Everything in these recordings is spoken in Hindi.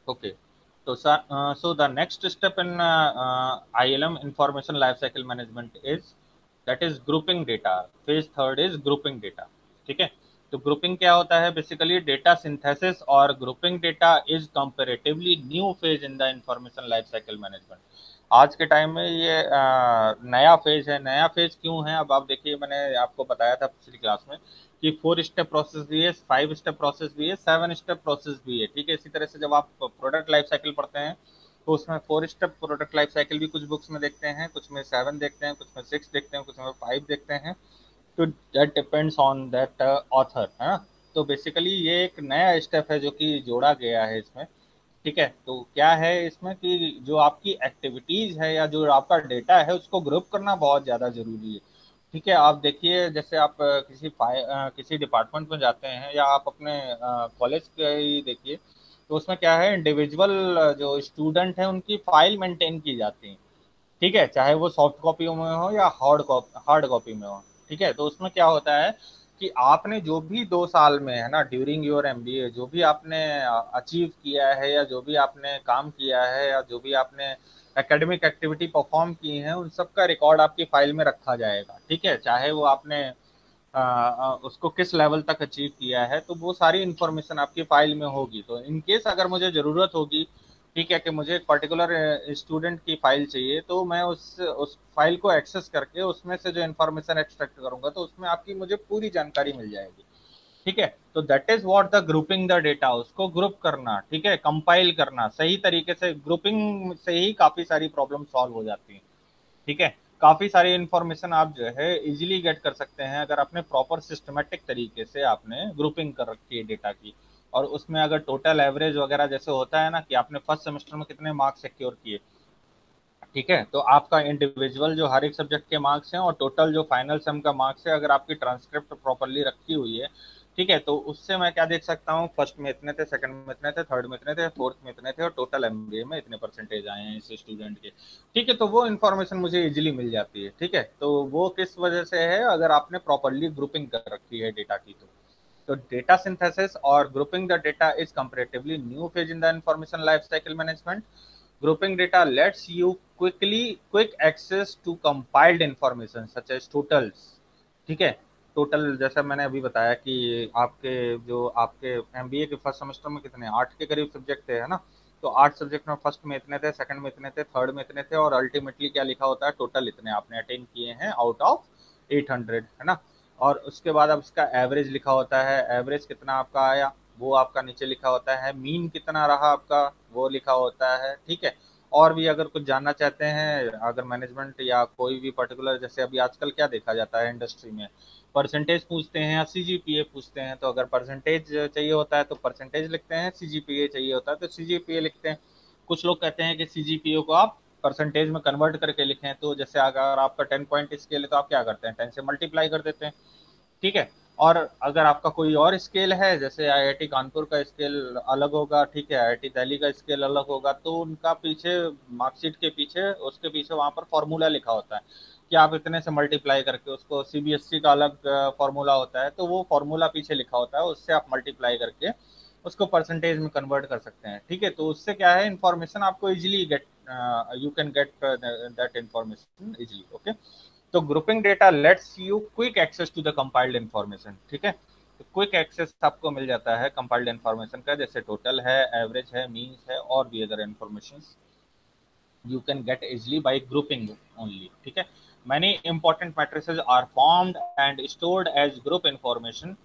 Okay. So the next step in ILM information lifecycle management is that is grouping data. Phase third is grouping data. ठीक है. तो ग्रुपिंग क्या होता है? बेसिकली डेटा सिंथेसिस और grouping data is comparatively new phase in the information life cycle management. आज के टाइम में ये नया फेज है. नया फेज क्यों है? अब आप देखिए, मैंने आपको बताया था पिछली क्लास में कि 4 स्टेप प्रोसेस भी है, 5 स्टेप प्रोसेस भी है, 7 स्टेप प्रोसेस भी है. ठीक है. इसी तरह से जब आप प्रोडक्ट लाइफ साइकिल पढ़ते हैं तो उसमें 4 स्टेप प्रोडक्ट लाइफ साइकिल भी कुछ बुक्स में देखते हैं, कुछ में 7 देखते हैं, कुछ में 6 देखते हैं, कुछ में 5 देखते हैं. तो that depends on that author, है ना. तो बेसिकली ये एक नया स्टेप है जो कि जोड़ा गया है इसमें. ठीक है. तो क्या है इसमें कि जो आपकी एक्टिविटीज है या जो आपका डेटा है उसको ग्रुप करना बहुत ज़्यादा जरूरी है. ठीक है. आप देखिए, जैसे आप किसी डिपार्टमेंट में जाते हैं या आप अपने कॉलेज के ही देखिए, तो उसमें क्या है, इंडिविजुअल जो स्टूडेंट हैं उनकी फाइल मेंटेन की जाती है. ठीक है. चाहे वो सॉफ्ट कॉपी में हो या हार्ड कॉपी में हो. ठीक है. तो उसमें क्या होता है कि आपने जो भी 2 साल में, है ना, ड्यूरिंग योर एमबीए जो भी आपने अचीव किया है या जो भी आपने काम किया है या जो भी आपने एकेडमिक एक्टिविटी परफॉर्म की है, उन सब का रिकॉर्ड आपकी फाइल में रखा जाएगा. ठीक है. चाहे वो आपने उसको किस लेवल तक अचीव किया है, तो वो सारी इन्फॉर्मेशन आपकी फाइल में होगी. तो इन केस अगर मुझे ज़रूरत होगी, ठीक है, कि मुझे एक पर्टिकुलर स्टूडेंट की फाइल चाहिए, तो मैं उस फाइल को एक्सेस करके उसमें से जो इन्फॉर्मेशन एक्सट्रैक्ट करूंगा तो उसमें आपकी मुझे पूरी जानकारी मिल जाएगी. ठीक है. तो that is what the grouping the data, उसको ग्रुप करना. ठीक है. कंपाइल करना सही तरीके से. ग्रुपिंग से ही काफ़ी सारी प्रॉब्लम सॉल्व हो जाती हैं. ठीक है. काफ़ी सारी इन्फॉर्मेशन आप जो है इजीली गेट कर सकते हैं अगर आपने प्रॉपर सिस्टमेटिक तरीके से आपने ग्रुपिंग कर रखी है डेटा की. और उसमें अगर टोटल एवरेज वगैरह जैसे होता है ना कि आपने फर्स्ट सेमेस्टर में कितने मार्क्स सिक्योर किए, ठीक है, तो आपका इंडिविजुअल जो हर एक सब्जेक्ट के मार्क्स हैं और टोटल जो फाइनल सेम का मार्क्स है, अगर आपकी ट्रांसक्रिप्ट प्रॉपरली रखी हुई है, ठीक है, तो उससे मैं क्या देख सकता हूँ, फर्स्ट में इतने थे, सेकंड में इतने थे, थर्ड में इतने थे, फोर्थ में इतने थे और टोटल एमबीए में इतने परसेंटेज आए हैं इस स्टूडेंट के. ठीक है. तो वो इन्फॉर्मेशन मुझे इजिली मिल जाती है. ठीक है. तो वो किस वजह से है? अगर आपने प्रॉपरली ग्रुपिंग कर रखी है डेटा की. तो डेटा सिंथेसिस और grouping the data is comparatively new phase in the information life cycle management. Grouping data lets you quick access to compiled information such as totals. ठीक है. टोटल जैसा मैंने अभी बताया कि आपके एमबीए के फर्स्ट सेमेस्टर में कितने 8 के करीब सब्जेक्ट थे, है ना. तो 8 सब्जेक्ट में फर्स्ट में इतने थे, सेकंड में इतने थे, थर्ड में इतने थे और अल्टीमेटली क्या लिखा होता है, टोटल इतने आपने अटेन किए हैं आउट ऑफ 800, है ना. और उसके बाद अब इसका एवरेज लिखा होता है. एवरेज कितना आपका आया वो आपका नीचे लिखा होता है. मीन कितना रहा आपका वो लिखा होता है. ठीक है. और भी अगर कुछ जानना चाहते हैं, अगर मैनेजमेंट या कोई भी पर्टिकुलर, जैसे अभी आजकल क्या देखा जाता है इंडस्ट्री में, परसेंटेज पूछते हैं या सीजीपीए पूछते हैं. तो अगर परसेंटेज चाहिए होता है तो परसेंटेज लिखते हैं, सीजीपीए चाहिए होता है तो सीजीपीए लिखते हैं. कुछ लोग कहते हैं कि सीजीपीए को आप परसेंटेज में कन्वर्ट करके लिखें. तो जैसे अगर आपका 10 पॉइंट स्केल है तो आप क्या करते हैं, 10 से मल्टीप्लाई कर देते हैं. ठीक है. और अगर आपका कोई और स्केल है, जैसे आईआईटी कानपुर का स्केल अलग होगा, ठीक है, आईआईटी दिल्ली का स्केल अलग होगा, तो उनका पीछे मार्कशीट के पीछे उसके पीछे वहाँ पर फॉर्मूला लिखा होता है कि आप इतने से मल्टीप्लाई करके, उसको सीबीएसई का अलग फॉर्मूला होता है तो वो फॉर्मूला पीछे लिखा होता है, उससे आप मल्टीप्लाई करके उसको परसेंटेज में कन्वर्ट कर सकते हैं. ठीक है. तो उससे क्या है, इन्फॉर्मेशन आपको easily get, you can get that information easily. Okay. तो grouping data lets you quick access to the compiled information. ठीक है. तो क्विक एक्सेस आपको मिल जाता है कंपाइल्ड इन्फॉर्मेशन का, जैसे टोटल है, एवरेज है, मीन्स है और भी other information you can get easily by grouping only. ठीक है. Many important matrices are formed and stored as group information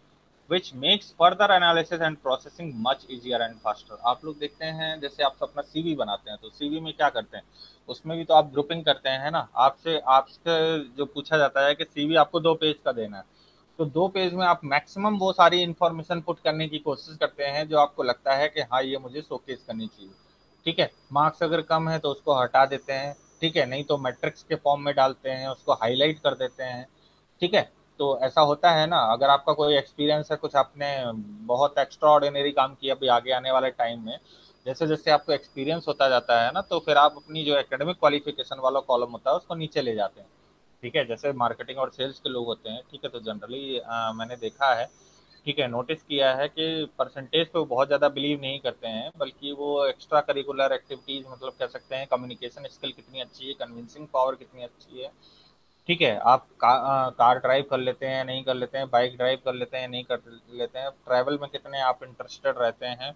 which makes further analysis and processing much easier and faster. आप लोग देखते हैं जैसे आप अपना सीवी बनाते हैं तो सीवी में क्या करते हैं, उसमें भी तो आप ग्रुपिंग करते हैं ना. आपसे आपसे जो पूछा जाता है कि सीवी आपको 2 पेज का देना है, तो 2 पेज में आप मैक्सिमम वो सारी इन्फॉर्मेशन पुट करने की कोशिश करते हैं जो आपको लगता है कि हाँ ये मुझे शोकेस करनी चाहिए. ठीक है. मार्क्स अगर कम है तो उसको हटा देते हैं. ठीक है. नहीं तो मैट्रिक्स के फॉर्म में डालते हैं, उसको हाईलाइट कर देते हैं. ठीक है. तो ऐसा होता है ना. अगर आपका कोई एक्सपीरियंस है, कुछ आपने बहुत एक्स्ट्रा ऑर्डिनरी काम किया अभी आगे आने वाले टाइम में, जैसे जैसे आपको एक्सपीरियंस होता जाता है ना, तो फिर आप अपनी जो एकेडमिक क्वालिफिकेशन वाला कॉलम होता है उसको नीचे ले जाते हैं. ठीक है. जैसे मार्केटिंग और सेल्स के लोग होते हैं, ठीक है, तो जनरली मैंने देखा है ठीक है, नोटिस किया है कि परसेंटेज पे वो बहुत ज़्यादा बिलीव नहीं करते हैं, बल्कि वो एक्स्ट्रा करिकुलर एक्टिविटीज़, मतलब कह सकते हैं कम्युनिकेशन स्किल कितनी अच्छी है, कन्विंसिंग पावर कितनी अच्छी है। ठीक है, आप कार ड्राइव कर लेते हैं नहीं कर लेते हैं, बाइक ड्राइव कर लेते हैं नहीं कर लेते हैं, ट्रैवल में कितने आप इंटरेस्टेड रहते हैं।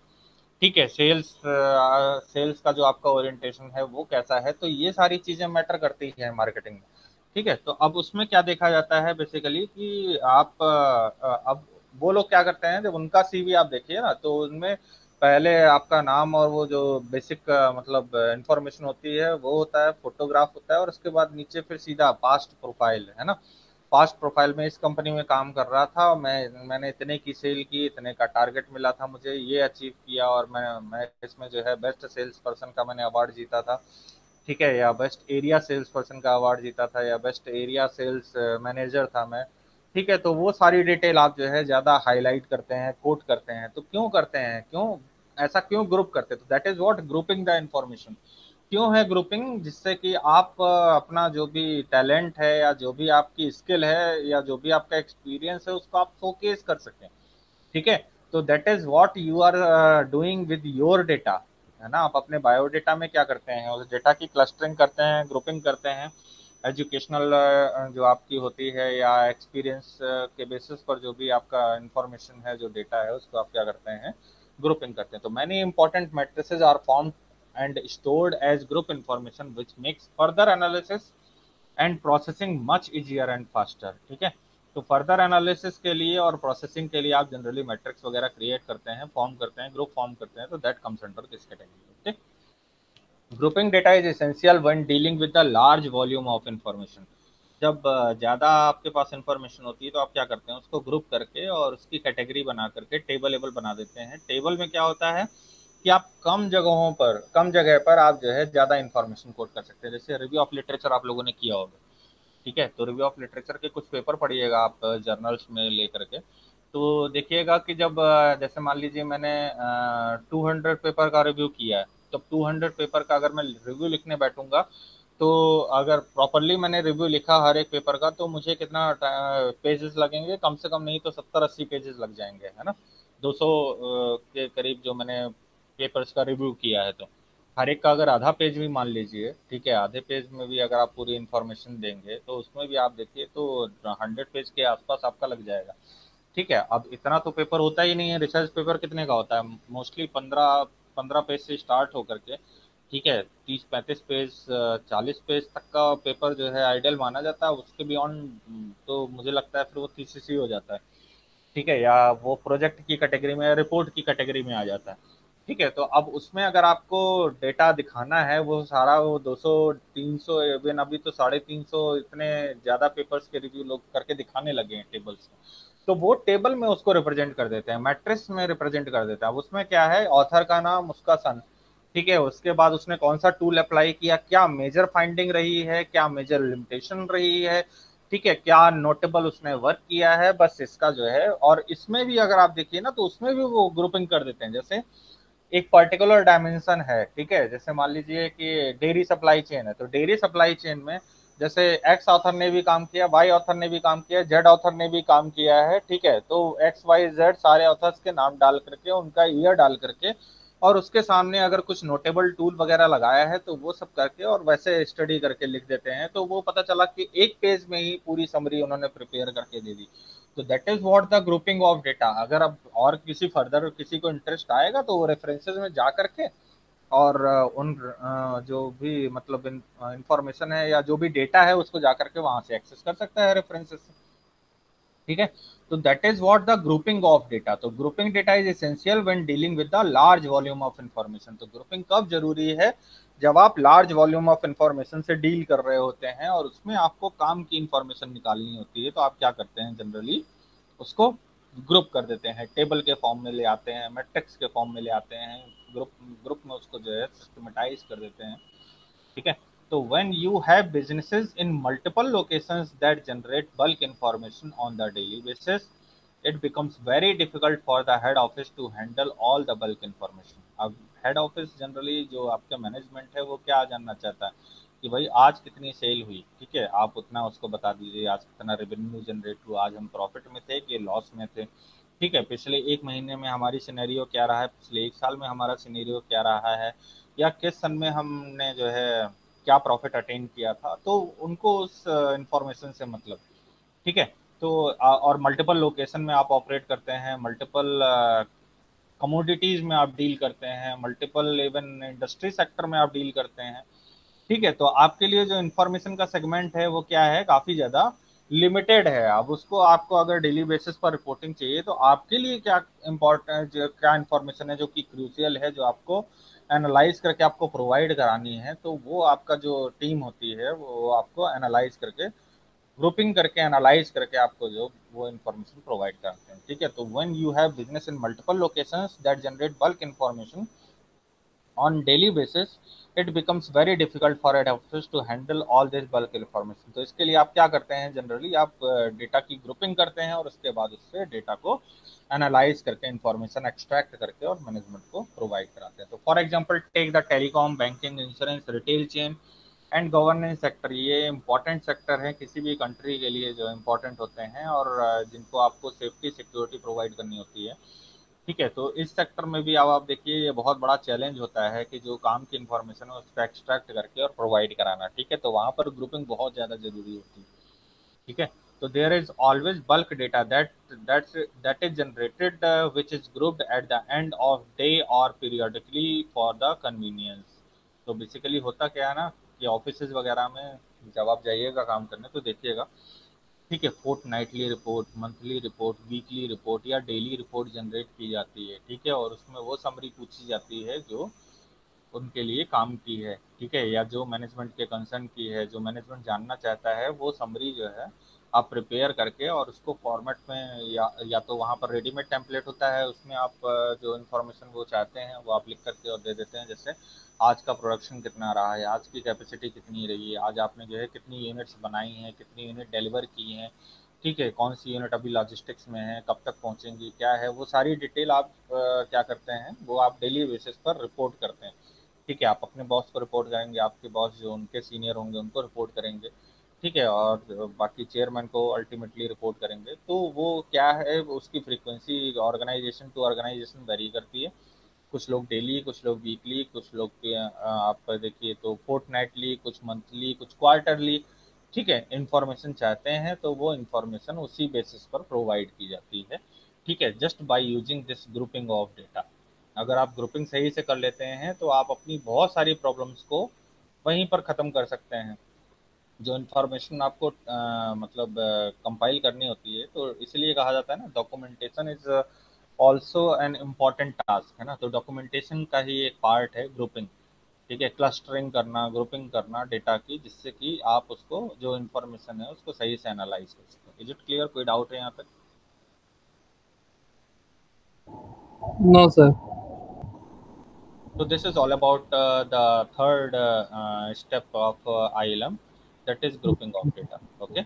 ठीक है, सेल्स का जो आपका ओरिएंटेशन है वो कैसा है, तो ये सारी चीज़ें मैटर करती हैं मार्केटिंग में। ठीक है, तो अब उसमें क्या देखा जाता है बेसिकली कि आप अब वो लोग क्या करते हैं, जब उनका सीवी आप देखिए ना, तो उनमें पहले आपका नाम और वो जो बेसिक मतलब इंफॉर्मेशन होती है वो होता है, फोटोग्राफ होता है, और उसके बाद नीचे फिर सीधा पास्ट प्रोफाइल है ना। पास्ट प्रोफाइल में इस कंपनी में काम कर रहा था, मैंने इतने की सेल की, इतने का टारगेट मिला था मुझे, ये अचीव किया, और मैं इसमें जो है बेस्ट सेल्स पर्सन का मैंने अवार्ड जीता था। ठीक है, या बेस्ट एरिया सेल्स पर्सन का अवार्ड जीता था, या बेस्ट एरिया सेल्स मैनेजर था मैं। ठीक है, तो वो सारी डिटेल आप जो है ज़्यादा हाईलाइट करते हैं, कोट करते हैं, तो क्यों करते हैं, क्यों ऐसा क्यों ग्रुप करते हैं, तो that is what grouping the information. क्यों है ग्रुपिंग, जिससे कि आप अपना जो भी टैलेंट है या जो भी आपकी स्किल है या जो भी आपका एक्सपीरियंस है उसको आप शोकेस कर सकें। ठीक है, तो that is what you are doing with your data, है ना। आप अपने बायोडेटा में क्या करते हैं, उस डेटा की क्लस्टरिंग करते हैं, ग्रुपिंग करते हैं, एजुकेशनल जो आपकी होती है या एक्सपीरियंस के बेसिस पर जो भी आपका इंफॉर्मेशन है, जो डेटा है, उसको आप क्या करते हैं, ग्रुपिंग करते हैं। तो many important matrices are formed and stored as group information which makes further analysis and processing much easier and faster. ठीक है, तो फर्दर एनालिसिस के लिए और प्रोसेसिंग के लिए आप जनरली मैट्रिक्स वगैरह क्रिएट करते हैं, फॉर्म करते हैं, ग्रुप फॉर्म करते हैं, तो that comes under this category. Grouping data is essential when dealing with the large volume of information. जब ज़्यादा आपके पास इंफॉर्मेशन होती है तो आप क्या करते हैं, उसको ग्रुप करके और उसकी कैटेगरी बना करके टेबल बना देते हैं। टेबल में क्या होता है कि आप कम जगह पर आप जो है ज़्यादा इंफॉर्मेशन कोड कर सकते हैं। जैसे रिव्यू ऑफ लिटरेचर आप लोगों ने किया होगा। ठीक है, तो रिव्यू ऑफ लिटरेचर के कुछ पेपर पढ़िएगा आप जर्नल्स में लेकर के, तो देखिएगा कि जब जैसे मान लीजिए मैंने 200 पेपर का रिव्यू किया है, तो 200 पेपर का अगर मैं रिव्यू लिखने बैठूंगा, तो अगर प्रॉपरली मैंने रिव्यू लिखा हर एक पेपर का, तो मुझे कितना पेजेस लगेंगे, कम से कम नहीं तो 70-80 पेजेस लग जाएंगे, है ना। 200 के करीब जो मैंने पेपर्स का रिव्यू किया है, तो हर एक का अगर आधा पेज भी मान लीजिए, ठीक है, आधे पेज में भी अगर आप पूरी इन्फॉर्मेशन देंगे तो उसमें भी आप देखिए तो 100 पेज के आसपास आपका लग जाएगा। ठीक है, अब इतना तो पेपर होता ही नहीं है, रिसर्च पेपर कितने का होता है, मोस्टली 15 पेज से स्टार्ट होकर के, ठीक है, 30-35 पेज, 40 पेज तक का पेपर जो है आइडियल माना जाता है। उसके बियॉन्ड तो मुझे लगता है फिर वो थीसिस ही हो जाता है। ठीक है, या वो प्रोजेक्ट की कैटेगरी में, रिपोर्ट की कैटेगरी में आ जाता है। ठीक है, तो अब उसमें अगर आपको डेटा दिखाना है वो सारा, वो 200-300, इवन अभी तो 350 इतने ज़्यादा पेपर्स के रिव्यू लोग करके दिखाने लगे हैं टेबल्स में, तो वो टेबल में उसको रिप्रेजेंट कर देते हैं, मैट्रिक्स में रिप्रेजेंट कर देता है। उसमें क्या है, ऑथर का नाम, उसका सन, ठीक है, उसके बाद उसने कौन सा टूल अप्लाई किया, क्या मेजर फाइंडिंग रही है, क्या मेजर लिमिटेशन रही है, ठीक है, क्या नोटेबल उसने वर्क किया है, बस इसका जो है। और इसमें भी अगर आप देखिए ना, तो उसमें भी वो ग्रुपिंग कर देते हैं। जैसे एक पर्टिकुलर डायमेंशन है, ठीक है, जैसे मान लीजिए कि डेयरी सप्लाई चेन है, तो डेयरी सप्लाई चेन में जैसे एक्स ऑथर ने भी काम किया, वाई ऑथर ने भी काम किया, जेड ऑथर ने भी काम किया है। ठीक है, तो एक्स वाई जेड सारे ऑथर्स के नाम डाल करके, उनका ईयर डाल करके, और उसके सामने अगर कुछ नोटेबल टूल वगैरह लगाया है तो वो सब करके और वैसे स्टडी करके लिख देते हैं, तो वो पता चला कि एक पेज में ही पूरी समरी उन्होंने प्रिपेयर करके दे दी। तो that is what the grouping of data. अगर अब और किसी फर्दर किसी को इंटरेस्ट आएगा तो वो रेफरेंसेस में जा करके और जो भी मतलब इंफॉर्मेशन है या जो भी डेटा है उसको जा करके वहां से एक्सेस कर सकता है रेफरेंसेस से। ठीक है, तो that is what the grouping of data. तो grouping data is essential when dealing with the large volume of information. तो ग्रुपिंग कब जरूरी है, जब आप लार्ज वॉल्यूम ऑफ इंफॉर्मेशन से डील कर रहे होते हैं और उसमें आपको काम की इंफॉर्मेशन निकालनी होती है, तो आप क्या करते हैं, जनरली उसको ग्रुप कर देते हैं, टेबल के फॉर्म में ले आते हैं, मैट्रिक्स के फॉर्म में ले आते हैं, ग्रुप ग्रुप में उसको जो है सिस्टमेटाइज कर देते हैं। ठीक है, तो when you have businesses in multiple locations that generate bulk information on the daily basis, it becomes very difficult for the head office to handle all the bulk information। अब हेड ऑफिस जनरली जो आपका मैनेजमेंट है वो क्या जानना चाहता है कि भाई आज कितनी सेल हुई, ठीक है, आप उतना उसको बता दीजिए, आज कितना रेवेन्यू जनरेट हुआ, आज हम प्रॉफिट में थे कि लॉस में थे। ठीक है, पिछले एक महीने में हमारी सिनेरियो क्या रहा है, पिछले एक साल में हमारा सिनेरियो क्या रहा है, या किस सन में हमने जो है क्या प्रॉफिट अटेन किया था, तो उनको उस इंफॉर्मेशन से मतलब। ठीक है, तो और मल्टीपल लोकेशन में आप ऑपरेट करते हैं, मल्टीपल कमोडिटीज में आप डील करते हैं, मल्टीपल इवन इंडस्ट्री सेक्टर में आप डील करते हैं। ठीक है, तो आपके लिए जो इन्फॉर्मेशन का सेगमेंट है वो क्या है, काफी ज्यादा लिमिटेड है। अब उसको आपको अगर डेली बेसिस पर रिपोर्टिंग चाहिए तो आपके लिए क्या इम्पोर्टेंट, क्या इन्फॉर्मेशन है जो कि क्रूशियल है, जो आपको एनालाइज करके आपको प्रोवाइड करानी है, तो वो आपका जो टीम होती है वो आपको एनालाइज करके, ग्रुपिंग करके, एनालाइज करके आपको जो वो इन्फॉर्मेशन प्रोवाइड करते हैं। ठीक है, तो when you have business in multiple locations that generate bulk information on daily basis, it becomes very difficult for head office to handle all this bulk information। तो इसके लिए आप क्या करते हैं, जनरली आप डेटा की ग्रुपिंग करते हैं और उसके बाद उससे डेटा को एनालाइज करके, इंफॉर्मेशन एक्सट्रैक्ट करके और मैनेजमेंट को प्रोवाइड कराते हैं। तो for example take the telecom, banking, insurance, retail chain and governance sector. ये इंपॉर्टेंट सेक्टर है किसी भी कंट्री के लिए, जो इंपॉर्टेंट होते हैं और जिनको आपको सेफ्टी सिक्योरिटी प्रोवाइड करनी होती है। ठीक है, तो इस सेक्टर में भी अब आप देखिए ये बहुत बड़ा चैलेंज होता है कि जो काम की इन्फॉर्मेशन है उसको एक्सट्रैक्ट करके और प्रोवाइड कराना। ठीक है, तो वहाँ पर ग्रुपिंग बहुत ज़्यादा जरूरी होती है। ठीक है, तो there is always bulk data that is generated which is grouped at the end of day और पीरियडिकली फॉर द कन्वीनियंस। तो बेसिकली होता क्या है ना कि ऑफिस वगैरह में जब आप जाइएगा काम करने तो देखिएगा, ठीक है, fortnightly report, monthly report, weekly report या डेली रिपोर्ट जनरेट की जाती है। ठीक है, और उसमें वो समरी पूछी जाती है जो उनके लिए काम की है। ठीक है, या जो मैनेजमेंट के कंसर्न की है, जो मैनेजमेंट जानना चाहता है, वो समरी जो है आप प्रिपेयर करके और उसको फॉर्मेट में, या तो वहाँ पर रेडीमेड टेम्पलेट होता है, उसमें आप जो इन्फॉर्मेशन वो चाहते हैं वो आप लिख करके और दे देते हैं। जैसे आज का प्रोडक्शन कितना रहा है, आज की कैपेसिटी कितनी रही है, आज आपने जो है कितनी यूनिट्स बनाई हैं, कितनी यूनिट डिलीवर की हैं। ठीक है, कौन सी यूनिट अभी लॉजिस्टिक्स में है, कब तक पहुंचेंगी, क्या है, वो सारी डिटेल आप क्या करते हैं, वो आप डेली बेसिस पर रिपोर्ट करते हैं। ठीक है, आप अपने बॉस को रिपोर्ट करेंगे, आपके बॉस जो उनके सीनियर होंगे उनको रिपोर्ट करेंगे। ठीक है, और बाकी चेयरमैन को अल्टीमेटली रिपोर्ट करेंगे। तो वो क्या है, उसकी frequency organisation to organisation vary करती है। कुछ लोग डेली, कुछ लोग वीकली, कुछ लोग आप देखिए तो फोर्टनाइटली, कुछ मंथली, कुछ क्वार्टरली। ठीक है, इंफॉर्मेशन चाहते हैं तो वो इंफॉर्मेशन उसी बेसिस पर प्रोवाइड की जाती है। ठीक है, just by using this grouping of data. अगर आप ग्रुपिंग सही से कर लेते हैं तो आप अपनी बहुत सारी प्रॉब्लम्स को वहीं पर ख़त्म कर सकते हैं। जो इन्फॉर्मेशन आपको मतलब कंपाइल करनी होती है, तो इसलिए कहा जाता है ना, documentation is also an important task, है ना। तो डॉक्यूमेंटेशन का ही एक पार्ट है ग्रुपिंग। ठीक है, क्लस्टरिंग करना, ग्रुपिंग करना डेटा की, जिससे कि आप उसको जो इन्फॉर्मेशन है उसको सही से एनालाइज कर सकें। इज इट क्लियर, कोई डाउट है यहाँ तक? No, sir. So this is all about the third step of ILM, that is grouping of data. Okay.